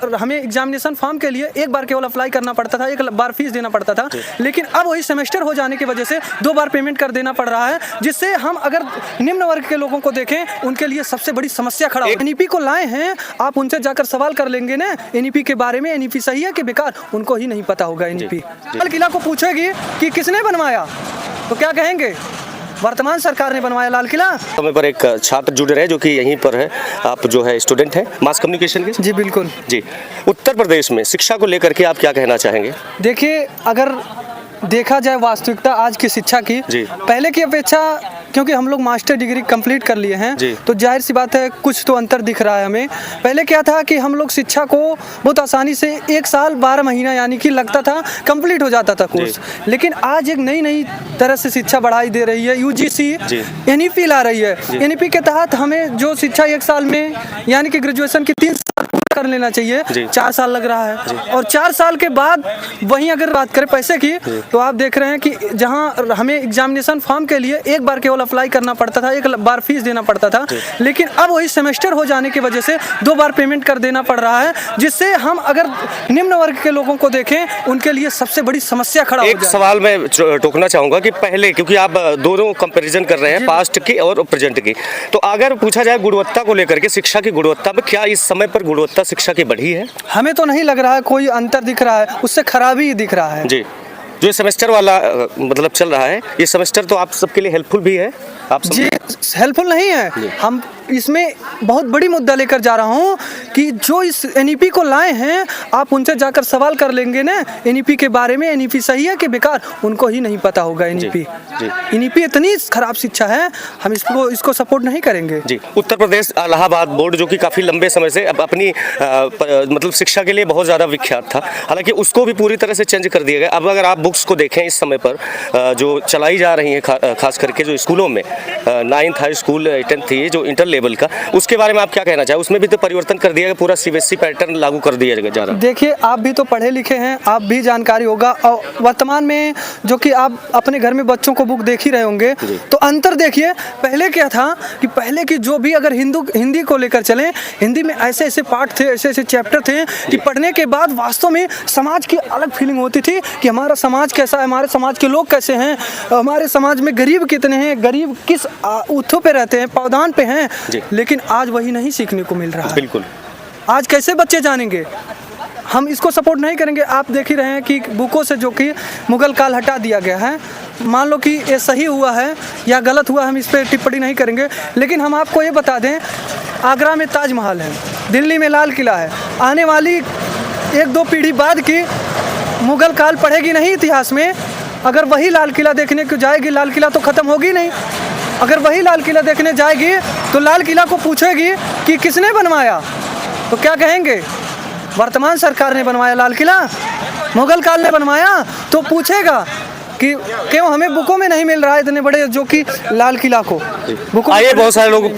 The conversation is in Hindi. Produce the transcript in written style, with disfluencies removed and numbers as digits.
हमें एग्जामिनेशन फॉर्म के लिए एक बार केवल अप्लाई करना पड़ता था, एक बार फीस देना पड़ता था, लेकिन अब वही सेमेस्टर हो जाने की वजह से 2 बार पेमेंट कर देना पड़ रहा है, जिससे हम अगर निम्न वर्ग के लोगों को देखें उनके लिए सबसे बड़ी समस्या खड़ा है। एनईपी को लाए हैं, आप उनसे जाकर सवाल कर लेंगे ना एनईपी के बारे में, एनईपी सही है कि बेकार, उनको ही नहीं पता होगा एनईपी। लाल किला को पूछेगी कि किसने बनवाया तो क्या कहेंगे? वर्तमान सरकार ने बनवाया लाल किला। समय पर एक छात्र जुड़ रहे हैं जो कि यहीं पर है, आप जो है स्टूडेंट हैं मास कम्युनिकेशन के। जी बिल्कुल जी, उत्तर प्रदेश में शिक्षा को लेकर के आप क्या कहना चाहेंगे? देखिए, अगर देखा जाए वास्तविकता आज की शिक्षा की, पहले की अपेक्षा, क्योंकि हम लोग मास्टर डिग्री कंप्लीट कर लिए हैं तो जाहिर सी बात है कुछ तो अंतर दिख रहा है हमें। पहले क्या था कि हम लोग शिक्षा को बहुत आसानी से 1 साल 12 महीना यानी कि लगता था कंप्लीट हो जाता था कोर्स, लेकिन आज एक नई तरह से शिक्षा बढ़ाई दे रही है। यूजीसी एनईपी ला रही है, एनईपी के तहत हमें जो शिक्षा 1 साल में यानी कि ग्रेजुएशन की 3 साल कर लेना चाहिए, 4 साल लग रहा है। और 4 साल के बाद वहीं अगर बात करें पैसे की तो आप देख रहे हैं कि जहां हमें एग्जामिनेशन फॉर्म के लिए एक बार केवल अप्लाई करना पड़ता था, एक बार फीस देना पड़ता था, लेकिन अब वही सेमेस्टर हो जाने की वजह से 2 बार पेमेंट कर देना पड़ रहा है, जिससे हम अगर निम्न वर्ग के लोगों को देखें उनके लिए सबसे बड़ी समस्या खड़ा हो जाए। एक सवाल मैं टोकना चाहूंगा कि पहले, क्योंकि आप दोनों कंपैरिजन कर रहे हैं पास्ट की और प्रेजेंट की, तो अगर पूछा जाए गुणवत्ता को लेकर के, शिक्षा की गुणवत्ता में क्या इस समय पर गुणवत्ता शिक्षा की बढ़ी है? हमें तो नहीं लग रहा है कोई अंतर दिख रहा है, उससे खराबी ही दिख रहा है। जी, जो सेमेस्टर वाला मतलब चल रहा है, ये सेमेस्टर तो आप सबके लिए हेल्पफुल भी है? आप जी हेल्पफुल नहीं है। हम इसमें बहुत बड़ी मुद्दा लेकर जा रहा हूँ कि जो इस एनईपी को लाए हैं, आप उनसे जाकर सवाल कर लेंगे ना एनईपी के बारे में, एनईपी सही है कि बेकार, उनको ही नहीं पता होगा एनईपी। एनईपी इतनी खराब शिक्षा है, हम इसको सपोर्ट नहीं करेंगे। जी, उत्तर प्रदेश इलाहाबाद बोर्ड जो कि काफ़ी लंबे समय से अपनी मतलब शिक्षा के लिए बहुत ज़्यादा विख्यात था, हालांकि उसको भी पूरी तरह से चेंज कर दिया गया। अब अगर आप बुक्स को देखें इस समय पर जो चलाई जा रही हैं, खास करके जो स्कूलों में 9th हाई स्कूल 10th ये जो इंटर लेवल का, उसके बारे में आप क्या कहना चाहें? उसमें भी तो परिवर्तन कर दिया गया, पूरा सीबीएसई पैटर्न लागू कर दिया जा रहा है। देखिए, आप भी तो पढ़े लिखे हैं, आप भी जानकारी होगा, और वर्तमान में जो कि आप अपने घर में बच्चों को बुक देख ही रहे होंगे, तो अंतर देखिए। पहले क्या था कि पहले की जो भी अगर हिंदी को लेकर चलें, हिंदी में ऐसे ऐसे पार्ट थे, ऐसे ऐसे चैप्टर थे कि पढ़ने के बाद वास्तव में समाज की अलग फीलिंग होती थी कि हमारा समाज कैसा है, हमारे समाज के लोग कैसे हैं, हमारे समाज में गरीब कितने हैं, गरीब किस ऊँथों पे रहते हैं, पावदान पे हैं। लेकिन आज वही नहीं सीखने को मिल रहा है। बिल्कुल, आज कैसे बच्चे जानेंगे? हम इसको सपोर्ट नहीं करेंगे। आप देख ही रहे हैं कि बुकों से जो कि मुगल काल हटा दिया गया है, मान लो कि ये सही हुआ है या गलत हुआ, हम इस पर टिप्पणी नहीं करेंगे, लेकिन हम आपको ये बता दें, आगरा में ताजमहल है, दिल्ली में लाल किला है। आने वाली 1-2 पीढ़ी बाद की मुगल काल पढ़ेगी नहीं इतिहास में, अगर वही लाल किला देखने को जाएगी, लाल किला तो ख़त्म होगी नहीं। अगर वही लाल किला देखने जाएगी तो लाल किला को पूछेगी कि किसने बनवाया तो क्या कहेंगे? वर्तमान सरकार ने बनवाया लाल किला, मुगल काल ने बनवाया, तो पूछेगा कि क्यों हमें बुकों में नहीं मिल रहा है इतने बड़े जो कि लाल किला को। आइए, बहुत सारे लोग